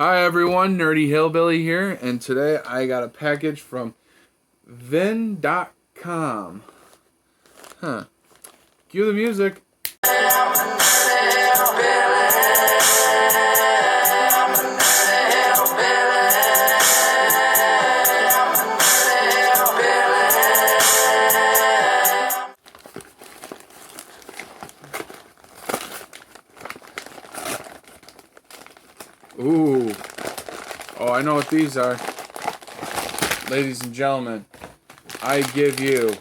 Hi everyone, Nerdy Hillbilly here, and today I got a package from Vin.com. Cue the music. Ooh. Oh, I know what these are. Ladies and gentlemen, I give you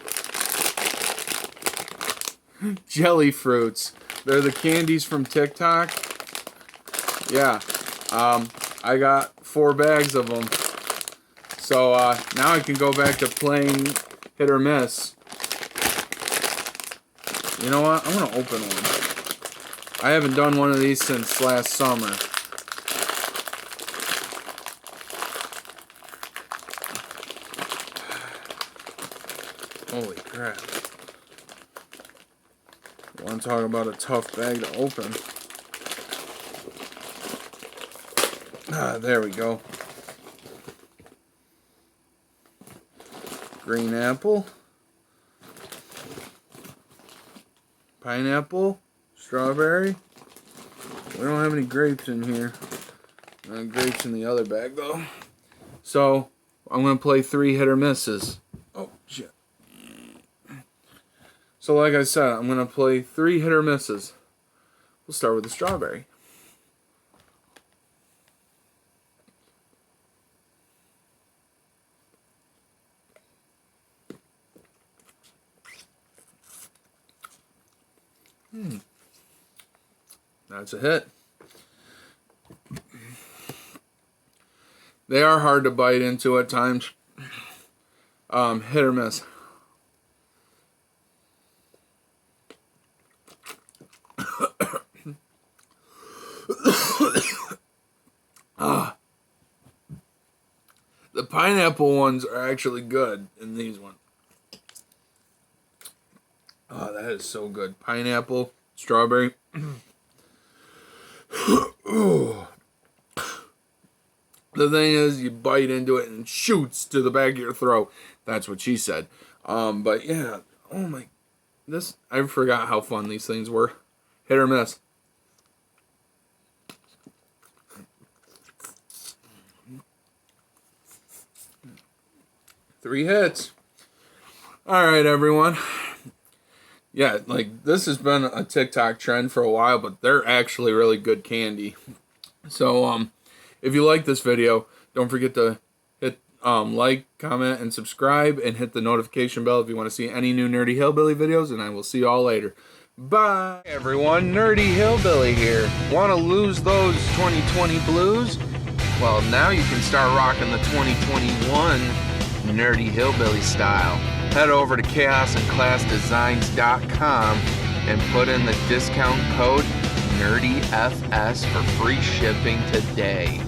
jelly fruits. They're the candies from Tik Tok. Yeah. I got 4 bags of them. So now I can go back to playing hit or miss. You know what? I'm going to open one. I haven't done one of these since last summer. Holy crap. You want to talk about a tough bag to open? There we go. Green apple. Pineapple. Strawberry. We don't have any grapes in here. Grapes in the other bag though. So, I'm going to play 3 hit or misses. Oh, shit. So like I said, I'm going to play 3 hit or misses. We'll start with the strawberry. That's a hit. They are hard to bite into at times. Hit or miss. The pineapple ones are actually good in these ones. Oh, that is so good. Pineapple, strawberry. The thing is, you bite into it and it shoots to the back of your throat. That's what she said. But yeah, oh my, I forgot how fun these things were. Hit or miss. Three hits. Alright, everyone. Yeah, like, this has been a TikTok trend for a while, but they're actually really good candy. So, if you like this video, don't forget to hit like, comment, and subscribe, and hit the notification bell if you want to see any new Nerdy Hillbilly videos, and I will see you all later. Bye! Hey everyone, Nerdy Hillbilly here. Want to lose those 2020 blues? Well, now you can start rocking the 2021 Nerdy Hillbilly style. Head over to chaosandclassdesigns.com and put in the discount code NERDYFS for free shipping today.